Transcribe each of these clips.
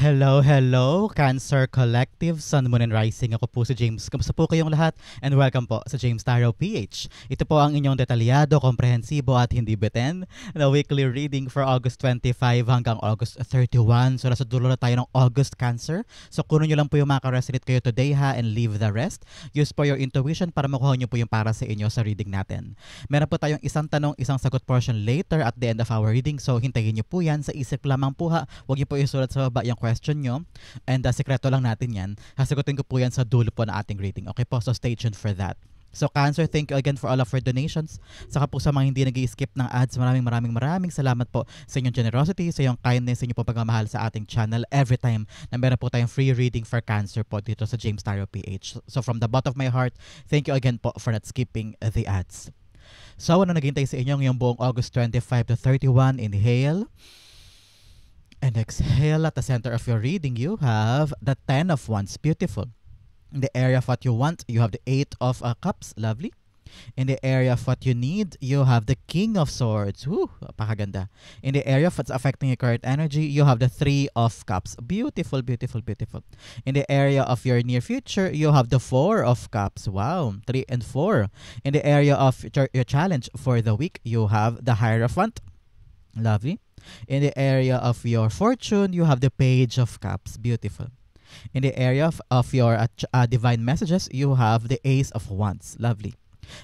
Hello, hello, Cancer Collective, Sun, Moon, and Rising. Ako po si James. Kamusta po kayong lahat? And welcome po sa James Tarot PH. Ito po ang inyong detalyado, komprehensibo at hindi beten na weekly reading for August 25 hanggang August 31. So nasa dulo na tayo ng August, Cancer. So kunin nyo lang po yung makaresonate kayo today ha and leave the rest. Use po your intuition para makuha nyo po yung para sa inyo sa reading natin. Meron po tayong isang tanong, isang sagot portion later at the end of our reading. So hintayin nyo po yan. Sa isip lamang po ha. Huwag nyo po isulat sa baba yung question nyo. And sekreto lang natin yan. Sasagutin ko po yan sa dulo po na ating reading. Okay po? So stay tuned for that. So Cancer, thank you again for all of your donations. Saka po sa mga hindi nag-i-skip ng ads, maraming salamat po sa inyong generosity, sa inyong kindness, sa inyong po pagmamahal sa ating channel every time na meron po tayong free reading for Cancer po dito sa James Tarot PH. So from the bottom of my heart, thank you again po for not skipping the ads. So ano naghintay sa inyo ngayong buong August 25 to 31, inhale. And exhale. At the center of your reading, you have the 10 of Wands. Beautiful. In the area of what you want, you have the 8 of Cups. Lovely. In the area of what you need, you have the King of Swords. Woo, pakaganda. In the area of what's affecting your current energy, you have the 3 of Cups. Beautiful, beautiful, beautiful. In the area of your near future, you have the 4 of Cups. Wow, 3 and 4. In the area of your challenge for the week, you have the Hierophant. Lovely. In the area of your fortune, you have the Page of Cups. Beautiful. In the area of your divine messages, you have the Ace of Wands. Lovely.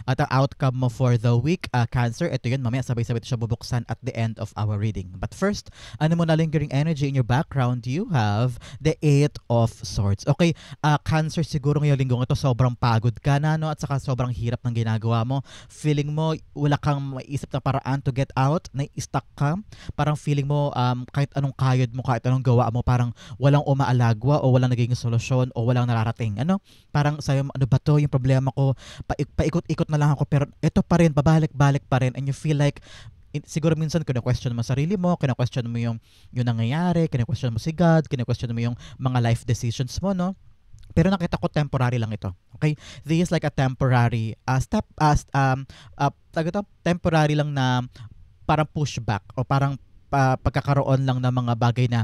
At ang outcome mo for the week, Cancer, ito yun, mamaya sabay-sabay ito siya bubuksan at the end of our reading. But first, ano mo na lingering energy in your background, you have the 8 of Swords. Okay, Cancer, siguro ngayong linggong ito, sobrang pagod ka na, no? At saka sobrang hirap ng ginagawa mo. Feeling mo, wala kang maiisip na paraan to get out, nai-stuck ka. Parang feeling mo, kahit anong kayod mo, kahit anong gawa mo, parang walang umaalagwa o walang naging solusyon o walang nararating. Ano? Parang sa'yo, ano ba to? Yung problema ko, paikot na lang ako pero ito pa rin, babalik-balik pa rin and you feel like siguro minsan kina-question mo sarili mo, kina-question mo yung nangyayari, kina-question mo si God, kina-question mo yung mga life decisions mo, no? Pero nakita ko temporary lang ito. Okay? This is like a temporary temporary lang na parang pushback o parang pagkakaroon lang ng mga bagay na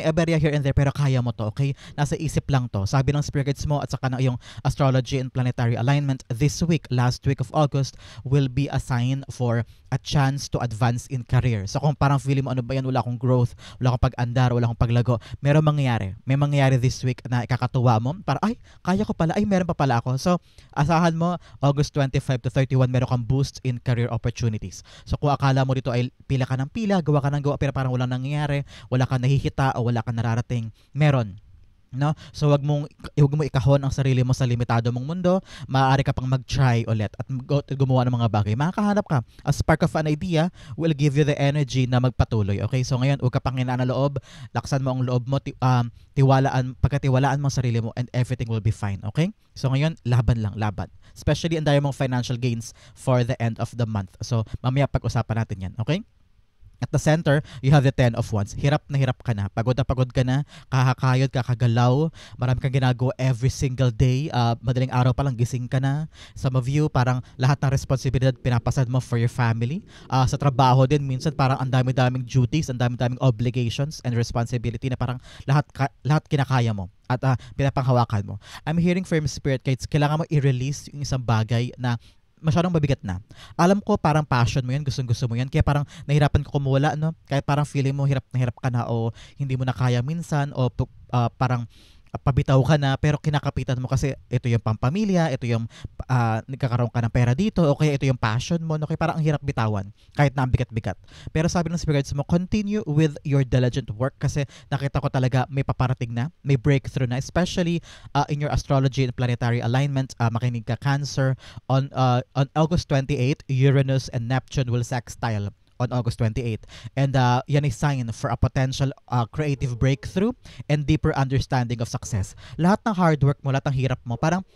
aberya here and there pero kaya mo to, okay? Nasa isip lang to. Sabi ng spirit guides mo at saka ng iyong astrology and planetary alignment, this week, last week of August, will be a sign for a chance to advance in career. So kung parang feeling mo ano ba yan, wala akong growth, wala akong pag-andar, wala akong paglago, meron mangyayari. May mangyayari this week na ikakatuwa mo. Para ay, kaya ko pala, ay meron pa pala ako. So asahan mo, August 25 to 31, meron kang boost in career opportunities. So kung akala mo dito ay pila ka ng pila, gawa ka ng gawa, pero parang walang nangyayari, wala kang nahihita o wala kang nararating, meron. No? So wag mo ikahon ang sarili mo sa limitado mong mundo. Maaari ka pang mag-try ulit at gumawa ng mga bagay. Makakahanap ka. A spark of an idea will give you the energy na magpatuloy. Okay? So ngayon, huwag ka pang hinaan ng loob. Laksan mo ang loob mo. Pagkatiwalaan mo ang sarili mo and everything will be fine. Okay? So ngayon, laban lang. Laban. Especially ang dami mong financial gains for the end of the month. So mamaya pag-usapan natin yan. Okay? At the center, you have the 10 of Wands. Hirap na hirap ka na. Pagod ka na. Kakakayod, kakagalaw. Marami kang ginagawa every single day. Madaling araw pa lang, gising ka na. Some of you, parang lahat ng responsibilidad pinapasad mo for your family. Sa trabaho din, minsan parang ang dami-daming duties, ang dami-daming obligations and responsibility na parang lahat kinakaya mo at pinapanghawakan mo. I'm hearing from spirit guides, kailangan mo i-release yung isang bagay na masyadong mabigat na. Alam ko parang passion mo yan, gustong-gusto mo yan, kaya parang nahirapan ka kumuwala, no? Kahit parang feeling mo hirap na hirap ka na o hindi mo na kaya minsan o parang pabitaw ka na pero kinakapitan mo kasi ito yung pampamilya, ito yung nagkakaroon ka ng pera dito o kaya ito yung passion mo, no? Kaya parang ang hirap bitawan kahit na ang bigat-bigat. Pero sabi ng spirits mo, continue with your diligent work kasi nakita ko talaga may paparating na, may breakthrough na, especially in your astrology and planetary alignment. Makinig ka, Cancer. On August 28, Uranus and Neptune will sextile on August 28. And yan ay sign for a potential creative breakthrough and deeper understanding of success. Lahat ng hard work mo, lahat ng hirap mo, parang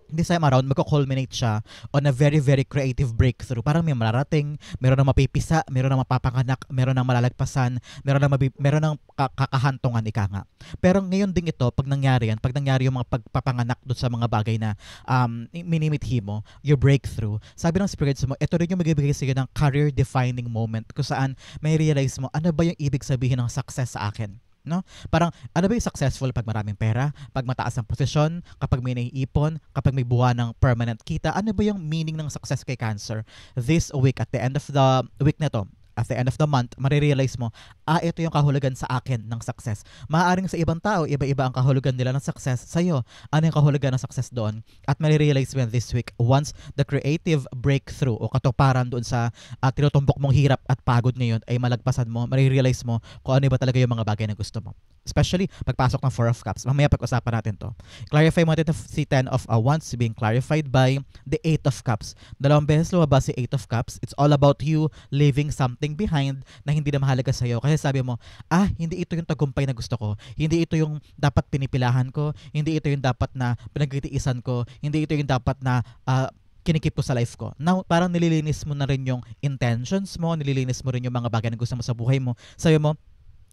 this time around, magko-culminate siya on a very, very creative breakthrough. Parang may mararating, meron nang mapipisa, meron nang mapapanganak, meron nang malalagpasan, meron nang kakahantungan, ika nga. Pero ngayon ding ito, pag nangyari yung mga pagpapanganak doon sa mga bagay na minimithi mo, your breakthrough, sabi ng spirits mo, ito rin yung magbibigay sa'yo ng career-defining moment kung saan may realize mo, ano ba yung ibig sabihin ng success sa akin? no? Parang ano ba yung successful pag maraming pera, pag mataas ang posisyon, kapag may naiipon, kapag may buwan ng permanent kita, ano ba yung meaning ng success kay Cancer? This week, at the end of the week na to, at the end of the month, marirealize mo, ito yung kahulugan sa akin ng success. Maaaring sa ibang tao, iba-iba ang kahulugan nila ng success. Sa'yo, ano yung kahulugan ng success doon? At marirealize mo this week, once the creative breakthrough o katuparan doon sa tinutumbok mong hirap at pagod ngayon ay malagpasan mo, marirealize mo kung ano ba talaga yung mga bagay na gusto mo. Especially, pagpasok ng Four of Cups. Mamaya pag-usapan natin to. Clarify mo natin si Ten of Wands being clarified by the Eight of Cups. Dalawang beses lumabas si Eight of Cups. It's all about you leaving something behind na hindi na mahalaga sa'yo. Kasi sabi mo, hindi ito yung tagumpay na gusto ko. Hindi ito yung dapat pinipilahan ko. Hindi ito yung dapat na pinagtitiisan ko. Hindi ito yung dapat na kinikip ko sa life ko. Now, parang nililinis mo na rin yung intentions mo, nililinis mo rin yung mga bagay na gusto mo sa buhay mo. Sabi mo,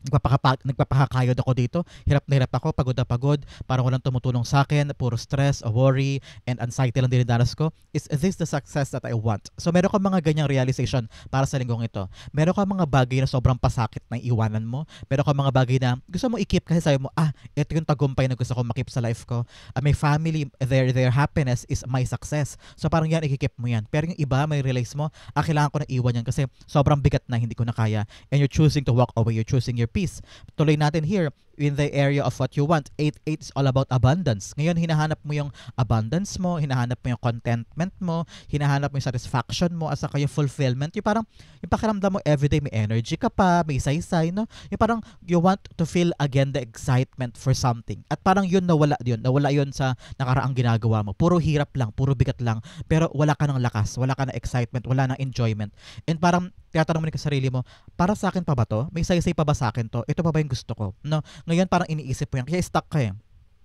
nagpapakakayod ako dito, hirap na hirap ako, pagod na pagod, parang walang tumutulong sa akin, puro stress, worry, and anxiety lang dinadanas ko. Is this the success that I want? So meron ka mga ganyang realization para sa linggong ito. Meron ka mga bagay na sobrang pasakit na iwanan mo. Meron ka mga bagay na gusto mo i-keep kasi sabi mo, ito yung tagumpay na gusto ko makip sa life ko. My family, their happiness is my success. So parang yan, i-keep mo yan. Pero yung iba, may realize mo, kailangan ko na iwan yan kasi sobrang bigat na, hindi ko na kaya. And you're choosing to walk away. You're choosing your peace. Tuloy natin here in the area of what you want. 8-8 is all about abundance. Ngayon, hinahanap mo yung abundance mo, hinahanap mo yung contentment mo, hinahanap mo yung satisfaction mo, at saka yung fulfillment. Yung parang, yung pakiramdam mo everyday may energy ka pa, may saysay, no? Yung parang you want to feel again the excitement for something. At parang yun nawala yun sa nakaraang ginagawa mo. Puro hirap lang, puro bigat lang, pero wala ka ng lakas, wala ka ng excitement, wala ng enjoyment. And parang tinatanong mo rin sa sarili mo, para sa akin pa ba to? May saysay pa ba sa akin to? Ito pa ba yung gusto ko? No? Ngayon parang iniisip mo yan. Kaya stuck ka eh.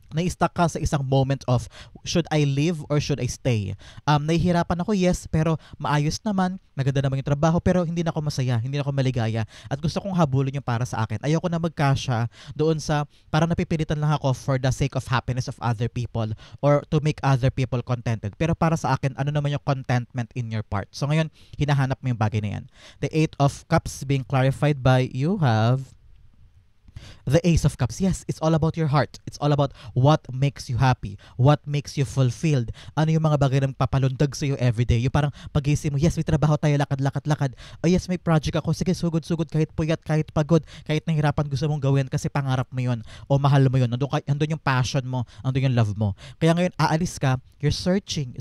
Na-stuck ka sa isang moment of should I live or should I stay? Nahihirapan ako, yes, pero maayos naman, maganda naman yung trabaho, pero hindi na ako masaya, hindi na ako maligaya, at gusto kong habulin yung para sa akin. Ayoko na magkasya doon sa parang napipilitan lang ako for the sake of happiness of other people or to make other people contented. Pero para sa akin, ano naman yung contentment in your part? So ngayon, hinahanap mo yung bagay na yan. The Eight of Cups being clarified by you have the Ace of Cups. Yes, it's all about your heart. It's all about what makes you happy, what makes you fulfilled. Ano yung mga bagay na papalundag sa'yo everyday. Yung parang pag-isip mo, yes, may trabaho tayo, lakad. Oh yes, may project ako. Sige, sugod-sugod, kahit puyat, kahit pagod, kahit nahirapan gusto mong gawin kasi pangarap mo yun o mahal mo yun. Nandun yung passion mo, nandun yung love mo. Kaya ngayon, aalis ka, you're searching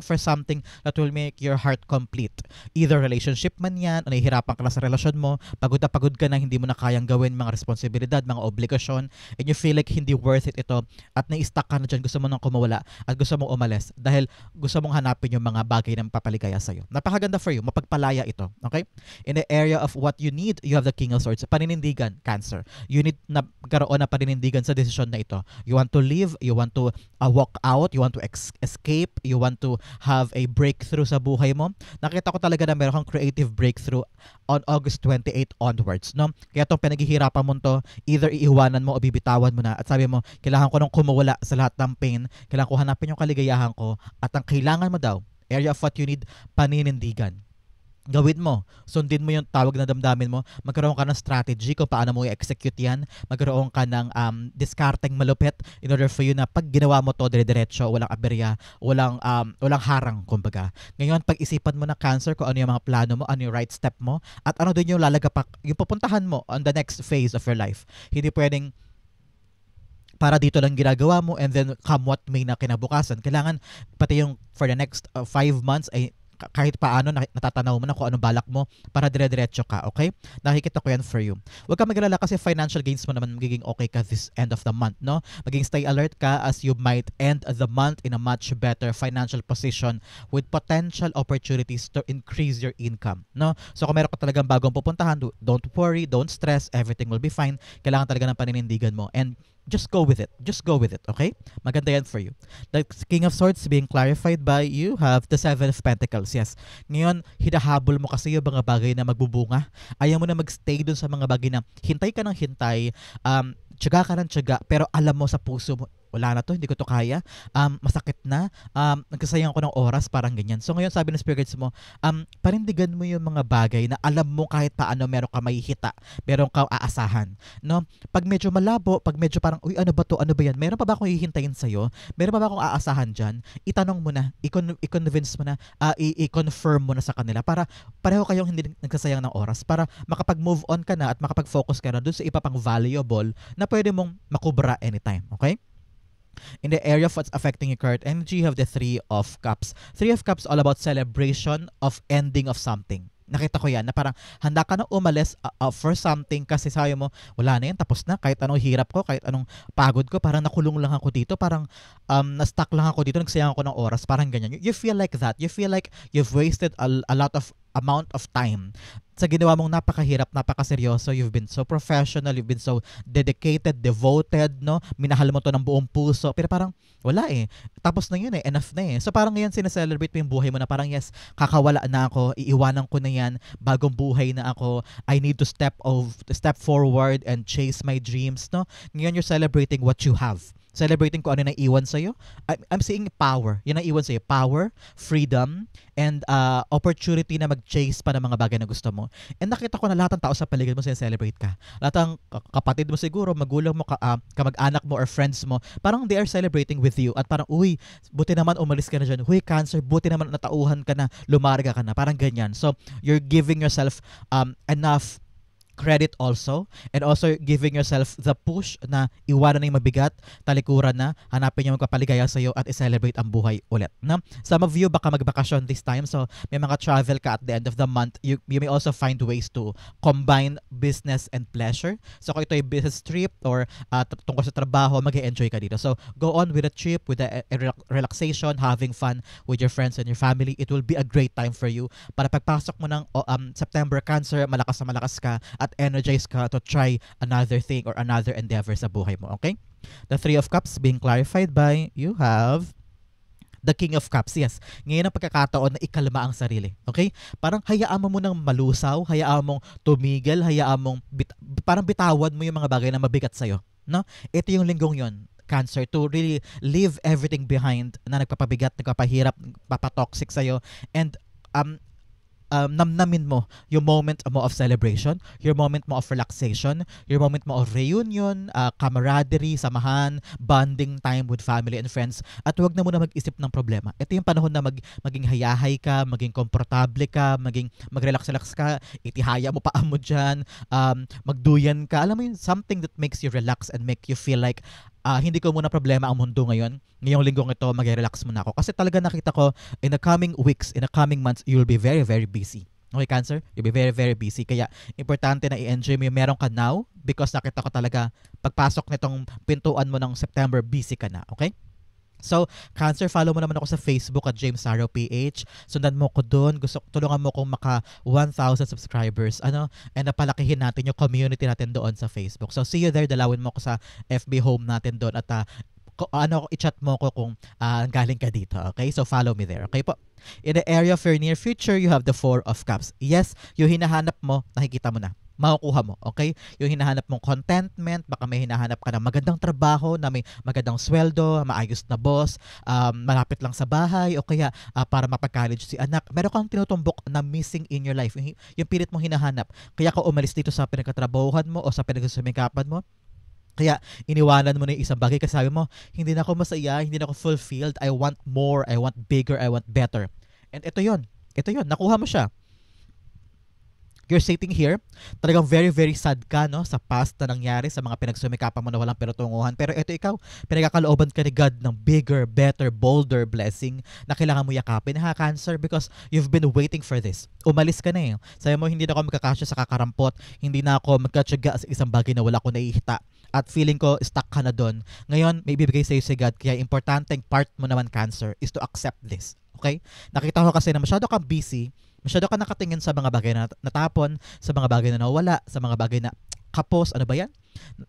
for something that will make your heart complete. Either relationship man yan, o nahihirapan ka na sa relasyon mo, pagod na pagod ka na, hindi mo na kayang gawin mga responsibilidad, mga obligasyon, and you feel like hindi worth it ito at na-stuck ka na dyan, gusto mo nang kumawala at gusto mong umalis dahil gusto mong hanapin yung mga bagay na mapapaligaya sa'yo. Napakaganda for you, mapagpalaya ito. Okay? In the area of what you need, you have the King of Swords. Paninindigan, Cancer. You need na magkaroon na paninindigan sa desisyon na ito. You want to live, you want to walk out, you want to escape, you want to have a breakthrough sa buhay mo. Nakita ko talaga na meron kang creative breakthrough on August 28 onwards, no? Kaya itong pinaghihirapan mo to, either iiwanan mo o bibitawan mo na at sabi mo, kailangan ko nang kumawala sa lahat ng pain, kailangan ko hanapin yung kaligayahan ko, at ang kailangan mo daw, area of what you need, paninindigan. Gawin mo. Sundin mo yung tawag na damdamin mo. Magkaroon ka ng strategy kung paano mo i-execute yan. Magkaroon ka ng discarding malupit in order for you na pag ginawa mo to dire-diretso, walang aberya, walang harang, kumbaga. Ngayon, pag-isipan mo na, Cancer, kung ano yung mga plano mo, ano yung right step mo, at ano din yung lalagapak, yung pupuntahan mo on the next phase of your life. Hindi pwedeng para dito lang ginagawa mo and then come what may na kinabukasan. Kailangan pati yung for the next 5 months ay kahit paano natatanaw mo na kung anong balak mo para dire-diretso ka, okay? Nakikita ko yan for you. Huwag ka magalala kasi financial gains mo naman magiging okay ka this end of the month, no? Maging stay alert ka as you might end the month in a much better financial position with potential opportunities to increase your income, no? So kung meron ka talagang bagong pupuntahan, don't worry, don't stress, everything will be fine. Kailangan talaga ng paninindigan mo and just go with it. Just go with it, okay? Maganda yan for you. The King of Swords being clarified by you have the Seven of Pentacles. Yes. Ngayon, hinahabol mo kasi yung mga bagay na magbubunga. Ayaw mo na magstay dun sa mga bagay na hintay ka ng hintay, tiyaga ka ng tiyaga, pero alam mo sa puso mo, wala na to, hindi ko to kaya, masakit na, nagsasayang ako ng oras, parang ganyan. So ngayon sabi ng spirit guides mo, panindigan mo yung mga bagay na alam mo kahit paano meron ka mahihita, meron ka aasahan, no? Pag medyo malabo, pag medyo parang, uy, ano ba to, ano ba yan, meron pa ba akong hihintayin sa'yo, meron pa ba akong aasahan dyan, itanong mo na, i-convince mo na, i-confirm mo na sa kanila para pareho kayong hindi nagsasayang ng oras, para makapag-move on ka na at makapag-focus ka na dun sa iba pang valuable na pwede mong makubra anytime, okay? In the area of what's affecting your current energy, you have the Three of Cups. Three of Cups all about celebration of ending of something. Nakita ko yan na parang handa ka na umalis for something kasi sabi mo, wala na yan, tapos na. Kahit anong hirap ko, kahit anong pagod ko, parang nakulong lang ako dito, parang na-stuck lang ako dito, nagsayang ako ng oras, parang ganyan. You feel like that. You feel like you've wasted a lot of amount of time sa ginawa mong napakahirap, napakaseryoso. You've been so professional, you've been so dedicated, devoted, no? Minahal mo to ng buong puso. Pero parang, wala eh. Tapos na yun eh, enough na eh. So parang ngayon sineselebrate mo yung buhay mo na parang, yes, kakawala na ako, iiwanan ko na yan, bagong buhay na ako, I need to step forward and chase my dreams, no? Ngayon you're celebrating what you have. Celebrating ko ano na iwan sa'yo. I'm seeing power. Yun ang iwan sa'yo. Power, freedom, and opportunity na mag-chase pa ng mga bagay na gusto mo. And nakita ko na lahat ng tao sa paligid mo celebrate ka. Lahat ng kapatid mo siguro, magulang mo, kamag-anak mo, or friends mo, parang they are celebrating with you. At parang, uy, buti naman umalis ka na dyan. Uy, Cancer, buti naman natauhan ka na, lumarga ka na. Parang ganyan. So, you're giving yourself enough credit also, and also giving yourself the push na iwanan na yung mabigat, talikuran na, hanapin yung magpapaligaya sa'yo at i-celebrate ang buhay ulit. No? Some of you baka magbakasyon this time, so may mga travel ka at the end of the month. You may also find ways to combine business and pleasure. So kung ito ay business trip or tungkol sa trabaho, mag-enjoy ka dito. So go on with a trip, with a relaxation, having fun with your friends and your family. It will be a great time for you para pagpasok mo ng September, Cancer, malakas na malakas ka at energize ka to try another thing or another endeavor sa buhay mo, okay? The Three of Cups being clarified by, you have the King of Cups. Yes, ngayon ang pagkakataon na ikalma ang sarili, okay? Parang hayaan mo munang malusaw, hayaan mong tumigil, hayaan mong parang bitawan mo yung mga bagay na mabigat sa'yo, no? Ito yung linggong yon, Cancer, to really leave everything behind na nagpapabigat, nagpapahirap, papatoxic sa'yo, and namnamin mo yung moment mo of celebration, your moment mo of relaxation, your moment mo of reunion, camaraderie, samahan, bonding time with family and friends, at huwag na muna mag-isip ng problema. Ito yung panahon na maging hayahay ka, maging komportable ka, mag-relax-relax ka, itihaya mo paa mo dyan, magduyan ka, alam mo yun, something that makes you relax and make you feel like hindi ko muna problema ang mundo ngayon. Ngayong linggong ito, mag-relax muna ako. Kasi talaga nakita ko, in the coming weeks, in the coming months, you'll be very, very busy. Okay, Cancer? You'll be very, very busy. Kaya, importante na i-enjoy mo yung meron ka now because nakita ko talaga, pagpasok nitong pintuan mo ng September, busy ka na. Okay? So, Cancer, follow mo naman ako sa Facebook at James Saro PH. Sundan mo ko doon. Tulungan mo kong maka 1,000 subscribers. And napalakihin natin yung community natin doon sa Facebook. So, see you there. Dalawin mo ko sa FB home natin doon. At i-chat mo ko kung galing ka dito. Okay? So, follow me there. Okay po? In the area of your near future, you have the Four of Cups. Yes, yung hinahanap mo, nakikita mo na. Makukuha mo, okay? Yung hinahanap mong contentment, baka may hinahanap ka ng magandang trabaho, na may magandang sweldo, maayos na boss, malapit lang sa bahay, o kaya para mapag-college si anak. Meron kang tinutumbok na missing in your life, yung pilit mong hinahanap. Kaya ka umalis dito sa pinagkatrabahuhan mo o sa pinagsusumikapan mo. Kaya iniwanan mo na yung isang bagay kasi sabi mo, hindi na ako masaya, hindi na ako fulfilled, I want more, I want bigger, I want better. And ito yon, nakuha mo siya. You're sitting here, talagang very, very sad ka, no, sa past na nangyari, sa mga pinagsumikapan mo na walang pinutunguhan. Pero ito ikaw, pinagkakalooban ka ni God ng bigger, better, bolder blessing na kailangan mo yakapin, ha, Cancer, because you've been waiting for this. Umalis ka na eh. Sabi mo, hindi na ako magkakasya sa kakarampot, hindi na ako magkatsaga sa isang bagay na wala ko naihita. At feeling ko, stuck ka na doon. Ngayon, may ibibigay sa'yo si God, kaya importanteng part mo naman, Cancer, is to accept this. Okay? Nakita ko kasi na masyado kang busy, masyado ka nakatingin sa mga bagay na natapon, sa mga bagay na nawala, sa mga bagay na kapos, ano ba yan?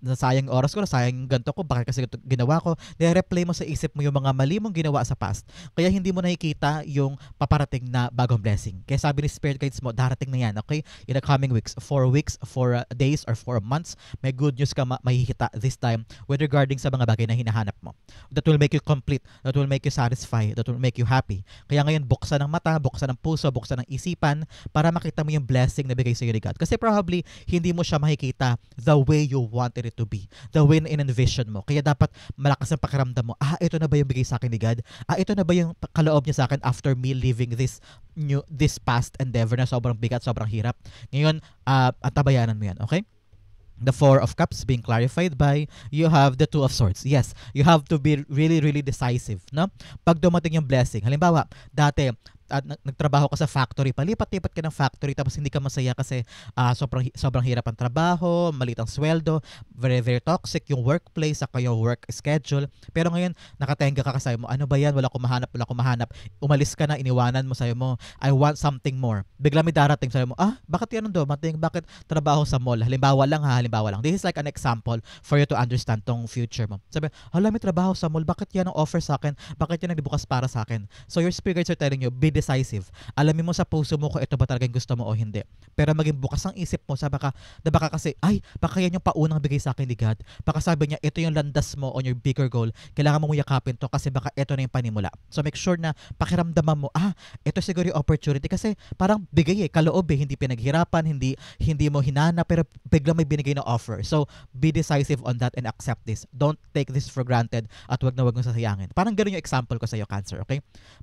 Nasayang yung oras ko, nasayang yung ganito ko, bakit kasi ito ginawa ko. Nire-replay mo sa isip mo yung mga mali mong ginawa sa past. Kaya hindi mo nakikita yung paparating na bagong blessing. Kaya sabi ni Spirit Guides mo, darating na yan, okay? In the coming weeks, 4 days or 4 months, may good news ka mahihita this time with regarding sa mga bagay na hinahanap mo. That will make you complete, that will make you satisfied, that will make you happy. Kaya ngayon, buksan ng mata, buksan ng puso, buksan ng isipan para makita mo yung blessing na bigay sa iyo ni God. Kasi probably, hindi mo siya makikita the way you wanted it to be, the way na in-envision mo. Kaya dapat malakas ang pakiramdam mo, ito na ba yung bigay sa akin ni God? Ito na ba yung kaloob niya sa akin after me living this past endeavor na sobrang bigat, sobrang hirap? Ngayon, antabayanan mo yan, okay? The Four of Cups being clarified by you have the Two of Swords. Yes, you have to be really, really decisive, no? Pag dumating yung blessing, halimbawa, dati, nagtrabaho ka sa factory, palipat-lipat ka ng factory tapos hindi ka masaya kasi sobrang hirap ang trabaho, maliit ang sweldo, very, very toxic yung workplace, saka yung work schedule. Pero ngayon, nakatenga ka kasi mo, ano ba yan? Wala ko mahanap. Umalis ka na, iniwanan mo, sayo mo, I want something more. Bigla may darating, sayo mo, bakit yan dumating? Bakit trabaho sa mall? Halimbawa lang. This is like an example for you to understand tong future mo. Sabi, may trabaho sa mall, bakit yan ang offer sa akin? Bakit yan nagbukas para sa akin? So your spirit guides are telling you, be decisive. Alamin mo sa puso mo kung ito ba talagang gusto mo o hindi. Pero maging bukas ang isip mo, baka kasi, baka yan yung paunang bigay sa akin ni God. Baka sabi niya, ito yung landas mo on your bigger goal. Kailangan mong yakapin to kasi baka ito na yung panimula. So make sure na pakiramdaman mo, ito siguro yung opportunity kasi parang bigay kaloob hindi pinaghirapan, hindi mo hinana, pero bigla may binigay na offer. So be decisive on that and accept this. Don't take this for granted at wag mo sasayangin. Parang ganun yung example ko sa iyo, Cancer, okay?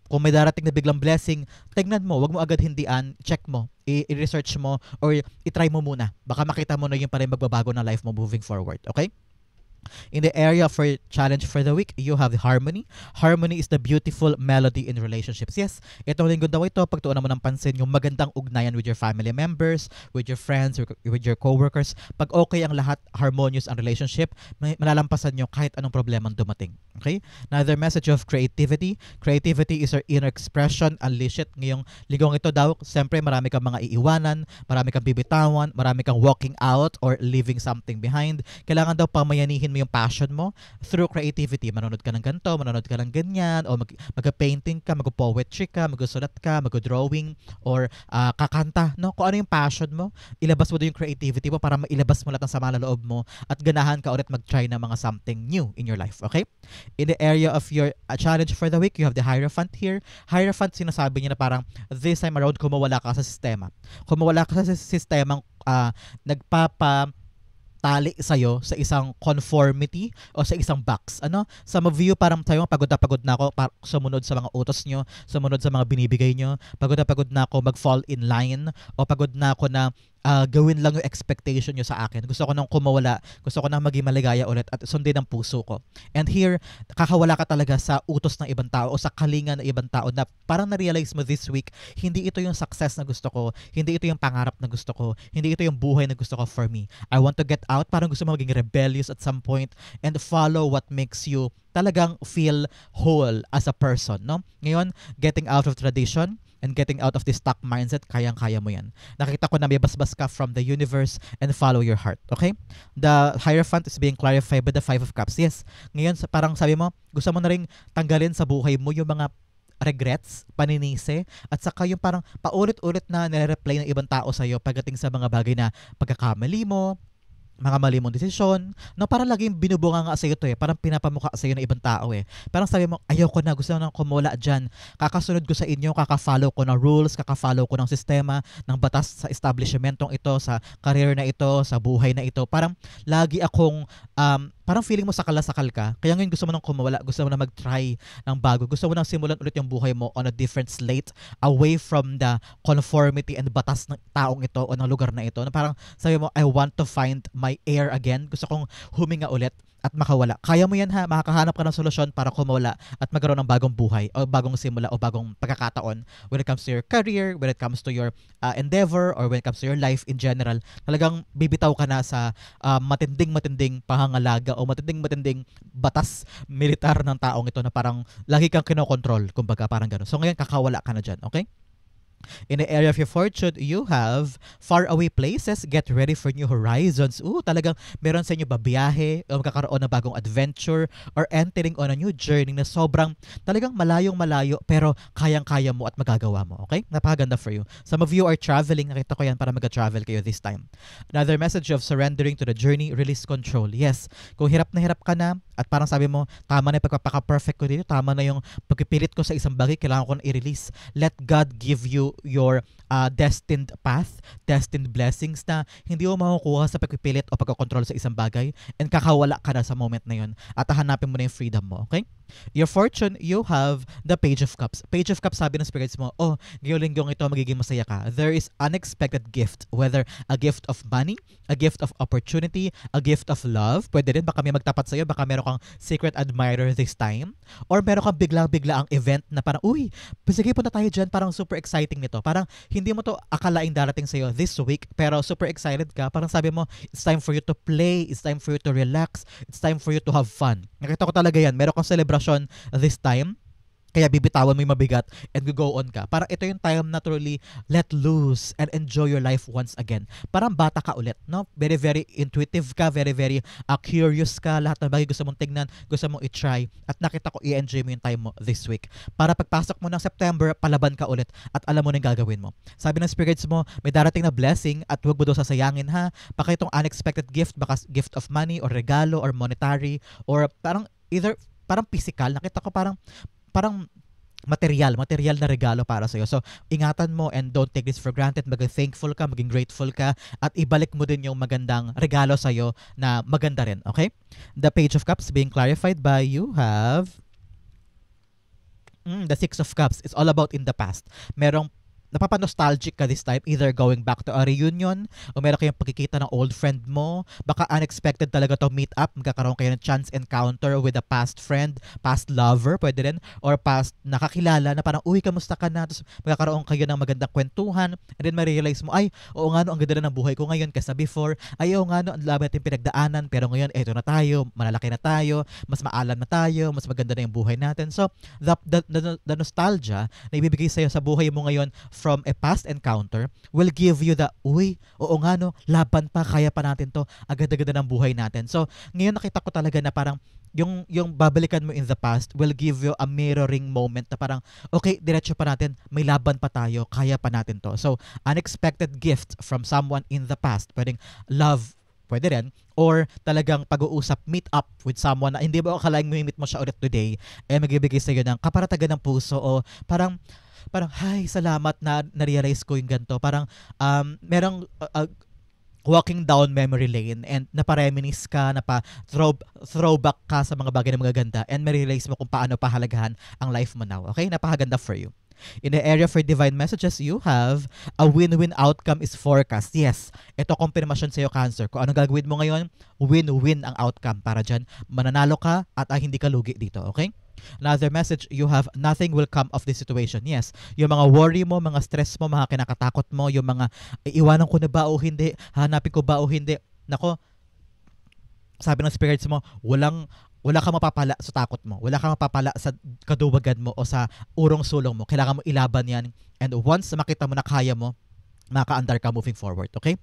Kung may darating na biglang blessing, tingnan mo, wag mo agad hindian, check mo, i-research mo, or i-try mo muna. Baka makita mo na yung pa rin magbabago ng life mo moving forward, okay? In the area for challenge for the week, you have the harmony. Harmony is the beautiful melody in relationships. Yes, itong linggo daw ito, pagtuunan mo ng pansin yung magandang ugnayan with your family members, with your friends, with your coworkers. Pag okay ang lahat, harmonious ang relationship, malalampasan nyo kahit anong problemang dumating. Okay? Another message of creativity. Creativity is our inner expression. Unleash it. Ngayong linggong ito daw, siyempre marami kang mga iiwanan, marami kang bibitawan, marami kang walking out or leaving something behind. Kailangan daw pamayanihin mo yung passion mo through creativity. Manonood ka ng ganito, manonood ka ng ganyan, o mag-painting ka, mag-poetry ka, mag-sulat ka, mag-drawing, or kakanta, no? Kung ano yung passion mo, ilabas mo doon yung creativity mo para mailabas mo lahat ng sama na loob mo at ganahan ka ulit mag-try ng mga something new in your life, okay? In the area of your challenge for the week, you have the Hierophant here. Hierophant, sinasabi niya na parang this time around, kumawala ka sa sistema. Kumawala ka sa sistemang tali sa'yo sa isang conformity o sa isang box. Some of you parang tayo, pagod na ako sumunod sa mga utos nyo, sumunod sa mga binibigay nyo, pagod na ako mag-fall in line, o pagod na ako na gawin lang yung expectation nyo sa akin. Gusto ko nang kumawala, gusto ko nang maging maligaya ulit at sundin ang puso ko. And here, kakawala ka talaga sa utos ng ibang tao o sa kalinga ng ibang tao na parang na-realize mo this week, hindi ito yung success na gusto ko, hindi ito yung pangarap na gusto ko, hindi ito yung buhay na gusto ko for me. I want to get out, parang gusto mo maging rebellious at some point and follow what makes you talagang feel whole as a person, no? Ngayon, getting out of tradition and getting out of this stuck mindset, kayang-kaya mo yan. Nakita ko na may basbas ka from the universe and follow your heart, okay? The Hierophant is being clarified by the Five of Cups. Yes, ngayon parang sabi mo, gusto mo na rin tanggalin sa buhay mo yung mga regrets, paninisi, at saka yung parang paulit-ulit na nire-replay ng ibang tao sa'yo pagdating sa mga bagay na pagkakamali mo, mga mali mong desisyon, no? Parang laging binubunga nga sa'yo to parang pinapamukha sa'yo ng ibang tao Parang sabi mo, ayoko na, gusto na kumula dyan, kakasunod ko sa inyo, kaka-follow ko ng rules, kaka-follow ko ng sistema, ng batas sa establishmentong ito, sa career na ito, sa buhay na ito. Parang lagi akong parang feeling mo sakal ka. Kaya ngayon gusto mo nang kumawala, gusto mo na mag-try ng bago, gusto mo nang simulan ulit yung buhay mo on a different slate, away from the conformity and batas ng taong ito o ng lugar na ito. Na parang sabi mo, I want to find my air again. Gusto kong huminga ulit at makawala. Kaya mo yan makakahanap ka ng solusyon para kumawala at magkaroon ng bagong buhay o bagong simula o bagong pagkakataon when it comes to your career, when it comes to your endeavor, or when it comes to your life in general. Talagang bibitaw ka na sa matinding pangangalaga o matinding batas militar ng taong ito na parang lagi kang kinokontrol, kumbaga parang gano'n. So ngayon kakawala ka na dyan, okay? In the area of your fortune, you have far away places, get ready for new horizons. Talagang meron sa inyo babiyahe, o magkakaroon ng bagong adventure, or entering on a new journey na sobrang talagang malayong malayo, pero kayang-kaya mo at magagawa mo. Okay? Napakaganda for you. Some of you are traveling. Nakita ko yan para mag-travel kayo this time. Another message of surrendering to the journey, release control. Yes, kung hirap na hirap ka na, at parang sabi mo, tama na yung pagpapaka-perfect ko dito, tama na yung pagpipilit ko sa isang bagay, kailangan ko na i-release. Let God give you your destined path, destined blessings na hindi mo makukuha sa pagpipilit o pagkakontrol sa isang bagay, and kakawala ka na sa moment na yun at hahanapin mo na yung freedom mo, okay? Your fortune, you have the Page of Cups. Page of Cups, sabi ng spirits mo, ngayong linggong ito, magiging masaya ka. There is unexpected gift, whether a gift of money, a gift of opportunity, a gift of love. Pwede rin, baka may magtapat sa'yo, baka meron kang secret admirer this time, or meron kang bigla-bigla ang event na parang, sige punta tayo dyan, parang super exciting nito. Parang hindi mo to akalaing darating sa'yo this week, pero super excited ka. Parang sabi mo, it's time for you to play, it's time for you to relax, it's time for you to have fun. Nakita ko talaga yan. Meron kang celebration this time, kaya bibitawan mo yung mabigat and go on ka. Parang ito yung time na truly let loose and enjoy your life once again. Parang bata ka ulit, no? Very, very intuitive ka, very, very curious ka. Lahat ng bagay gusto mong tignan, gusto mong i-try. At nakita ko, i-enjoy mo yung time mo this week. Para pagpasok mo ng September, palaban ka ulit at alam mo na yung gagawin mo. Sabi ng spirits mo, may darating na blessing at huwag mo daw sasayangin, ha? Baka itong unexpected gift, baka gift of money or regalo or monetary or parang either parang physical. Nakita ko parang material na regalo para sa'yo. So, ingatan mo and don't take this for granted. Maging thankful ka, maging grateful ka, at ibalik mo din yung magandang regalo sa'yo na maganda rin. Okay? The Page of Cups being clarified by you have the Six of Cups. It's all about in the past. Merong napapa-nostalgic ka this time, either going back to a reunion o meron kayong pagkikita ng old friend mo, baka unexpected talaga to meet up, magkakaroon kayo ng chance encounter with a past friend, past lover, pwede rin, or past nakakilala na parang, kamusta ka na, tapos magkakaroon kayo ng magandang kwentuhan, and then ma-realize mo, oo nga no, ang ganda na ng buhay ko ngayon kaysa before, oo nga no, ang laban natin pinagdaanan, pero ngayon, eto na tayo, malalaki na tayo, mas maalam na tayo, mas maganda na yung buhay natin. So, the nostalgia na ibibigay sa'yo sa buhay mo ngayon from a past encounter will give you the, oo nga no, laban pa, kaya pa natin to, agad-agad ng buhay natin. So, ngayon nakita ko talaga na parang yung babalikan mo in the past will give you a mirroring moment na parang, okay, diretso pa natin, may laban pa tayo, kaya pa natin to. So, unexpected gift from someone in the past, pwedeng love, pwede rin, or talagang pag-uusap, meet up with someone na hindi mo akalaing meet mo siya ulit today, magbibigay sa'yo ng kaparatagan ng puso o parang, hi, salamat na na-realize ko yung ganito. Parang, merong walking down memory lane and napareminis ka, throwback ka sa mga bagay na magaganda and ma-realize mo kung paano pahalagahan ang life mo now. Okay? Napakaganda for you. In the area for divine messages, you have a win-win outcome is forecast. Yes, ito confirmation sa iyo, Cancer. Kung anong gagawin mo ngayon, win-win ang outcome. Para dyan, mananalo ka at hindi ka lugi dito. Okay? Another message, you have nothing will come of this situation. Yes, yung mga worry mo, mga stress mo, mga kinakatakot mo, yung mga iiwanan ko na ba o hindi, hanapin ko ba o hindi. Nako, sabi ng spirits mo, wala kang mapapala sa takot mo. Wala kang mapapala sa kaduwagan mo o sa urong sulong mo. Kailangan mo ilaban yan. And once makita mo na kaya mo, maka-andar ka moving forward, okay?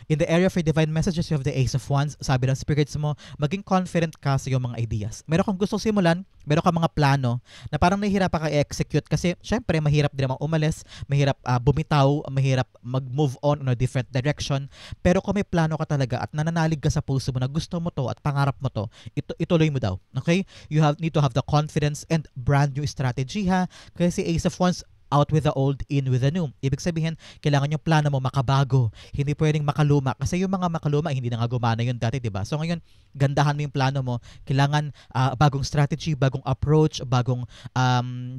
In the area for divine messages, you have the Ace of Wands. Sabi ng spirits mo, maging confident ka sa iyong mga ideas. Meron kang gustong simulan, meron kang mga plano na parang nahihirapan ka i-execute kasi syempre mahirap din naman umalis, mahirap bumitaw, mahirap mag-move on in a different direction. Pero kung may plano ka talaga at nananalig ka sa puso mo na gusto mo to at pangarap mo to, ituloy mo daw, okay? You need to have the confidence and brand new strategy, ha? Kasi Ace of Wands, out with the old, in with the new. Ibig sabihin, kailangan yung plano mo makabago. Hindi pwedeng makaluma. Kasi yung mga makaluma, hindi na nga gumana yun dati, diba? So ngayon, gandahan mo yung plano mo. Kailangan bagong strategy, bagong approach, bagong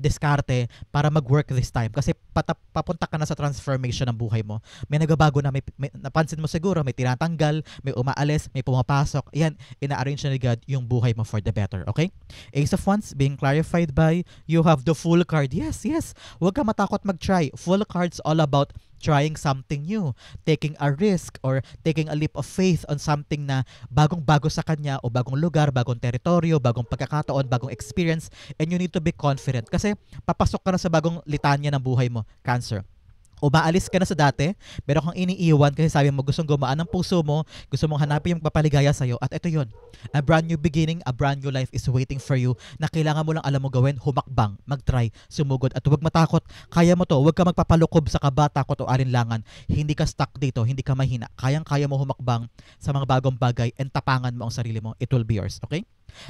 diskarte para mag-work this time. Kasi papunta ka na sa transformation ng buhay mo. May nagbabago na, may napansin mo siguro, may tinatanggal, may umaalis, may pumapasok. Yan, ina-arrange na ni God yung buhay mo for the better. Okay? Ace of Wands being clarified by you have the Fool card. Yes. Huwag ka matakot mag-try. Fool card's all about trying something new, taking a risk or taking a leap of faith on something na bagong-bago sa kanya o bagong lugar, bagong teritoryo, bagong pagkakataon, bagong experience, and you need to be confident kasi papasok ka na sa bagong litanya ng buhay mo, Cancer. umaalis ka na sa dati, meron kang iniiwan kasi sabi mo gustong gumaan ng puso mo, gusto mong hanapin yung papaligaya sa'yo, at ito yon. A brand new beginning, a brand new life is waiting for you na kailangan mo lang alam mo gawin, humakbang, mag-try, sumugod, at huwag matakot. Kaya mo to, huwag ka magpapalukob sa kaba, takot o alinlangan. Hindi ka stuck dito, hindi ka mahina. Kayang-kaya mo humakbang sa mga bagong bagay and tapangan mo ang sarili mo. It will be yours, okay?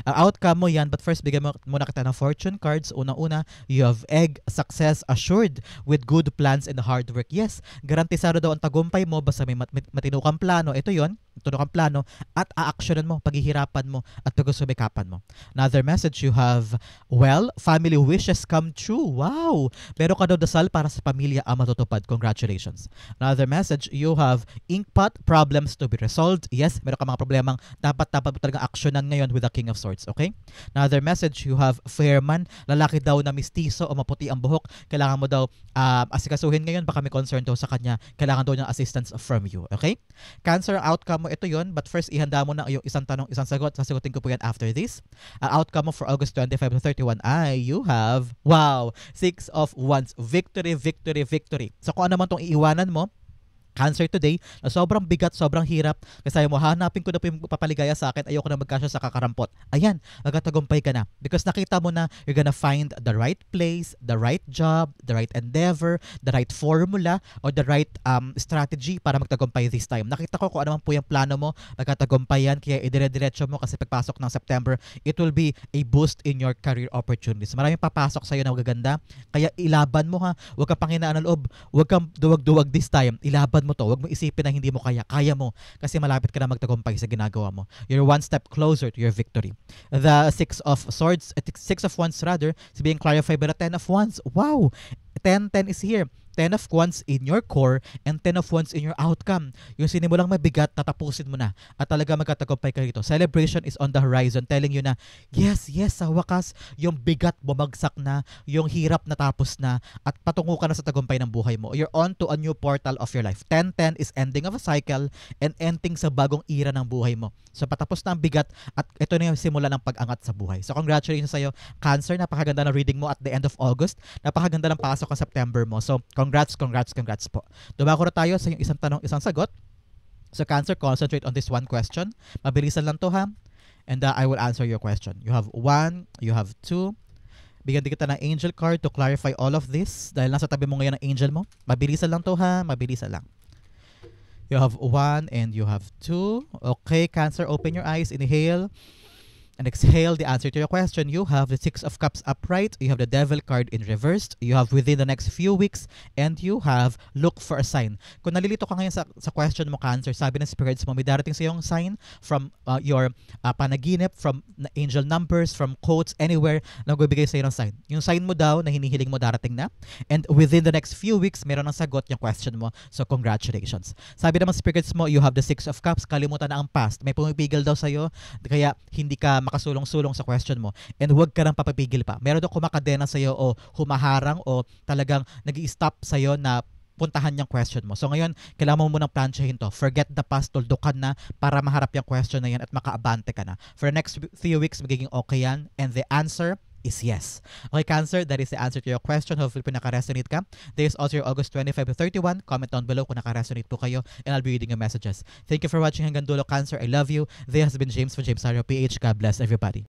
Ang outcome mo yan, but first, bigyan mo muna kita ng fortune cards. Unang-una, you have egg, success assured with good plans and hard work. Yes, garantisado daw ang tagumpay mo basta may matino kang plano. Ito yon, matino kang plano at aaksyonan mo, paghihirapan mo at pagsusumikapan mo. Another message, you have, well, family wishes come true. Wow! Meron ka daw dasal para sa pamilya ang matutupad. Congratulations. Another message, you have inkpot, problems to be resolved. Yes, meron ka mga problemang dapat mo talagang aksyonan ngayon with the King of Swords, okay? Another message, you have fair man, lalaki daw na mistiso o maputi ang buhok, kailangan mo daw asikasuhin ngayon, baka may concern daw sa kanya, kailangan daw ng assistance from you, okay? Cancer, outcome mo, ito yon, but first, ihanda mo na yung isang tanong, isang sagot, sasagutin ko po yan after this. Ang outcome mo for August 25 to 31 ay, you have, wow, 6 of Wands, victory, victory, victory. So kung ano man itong iiwanan mo, Cancer today, na sobrang bigat, sobrang hirap, kasi mo, hanapin ko na po yung papaligaya sa akin, ayoko na magkasya sa kakarampot. Ayan, magkatagumpay ka na. Because nakita mo na you're gonna find the right place, the right job, the right endeavor, the right formula, or the right strategy para magtagumpay this time. Nakita ko kung ano man po yung plano mo, magkatagumpay yan, kaya idire-diretso mo kasi pagpasok ng September, it will be a boost in your career opportunities. Maraming papasok sa'yo na magaganda, kaya ilaban mo ha, huwag kang panghinaan ng loob, huwag kang duwag-duwag this time, ilaban mo to. Huwag mo isipin na hindi mo kaya. Kaya mo. Kasi malapit ka na magtagumpay sa ginagawa mo. You're one step closer to your victory. The Six of Swords, Six of Wands rather, is being clarified by the Ten of Wands. Wow! 10 is here. 10 of Wands in your core and 10 of Wands in your outcome. Yung sinimulang mabigat, tatapusin mo na. At talaga magkatagumpay ka rito. Celebration is on the horizon telling you na, yes, sa wakas, yung bigat bumagsak na, yung hirap natapos na, at patungo ka na sa tagumpay ng buhay mo. You're on to a new portal of your life. 10-10 is ending of a cycle and ending sa bagong era ng buhay mo. So patapos na ang bigat at ito na yung simula ng pag-angat sa buhay. So congratulations sa'yo, Cancer. Napakaganda ng reading mo at the end of August. Napakaganda ng pasok ng September mo. So congrats po. Dumako na tayo sa yung isang tanong, isang sagot. So Cancer, concentrate on this one question. Mabilisan lang to ha. And I will answer your question. You have 1, you have 2. Bigyan din kita ng angel card to clarify all of this. Dahil nasa tabi mo ngayon ang angel mo. Mabilisan lang to ha. Mabilisan lang. You have 1 and you have 2. Okay, Cancer, open your eyes. Inhale. And exhale the answer to your question. You have the Six of Cups upright. You have the Devil card in reversed. You have within the next few weeks. And you have look for a sign. Kung nalilito ka ngayon sa question mo, Cancer, sabi ng spirits mo, may darating sa iyong sign from your panaginip, from angel numbers, from quotes, anywhere na magbibigay sa iyo ng sign. Yung sign mo daw na hinihiling mo darating na. And within the next few weeks, meron ng sagot yung question mo. So congratulations. Sabi naman spirits mo, you have the Six of Cups. Kalimutan na ang past. May pumipigil daw sa iyo. Kaya hindi ka makasulong-sulong sa question mo, and huwag ka nang papapigil pa. Meron daw kumakadena sa iyo o humaharang o talagang nag-i-stop sa iyo na puntahan yung question mo. So ngayon, kailangan mo munang plansyahin to. Forget the past, tuldukan na para maharap yung question na yan at makaabante ka na. For the next few weeks, magiging okay yan, and the answer is yes. Okay, Cancer, that is the answer to your question. Hopefully po naka-resonate ka. This is also your August 25 to 31. Comment down below kung naka-resonate po kayo, and I'll be reading your messages. Thank you for watching hanggang dulo, Cancer. I love you. This has been James from James Ario PH. God bless everybody.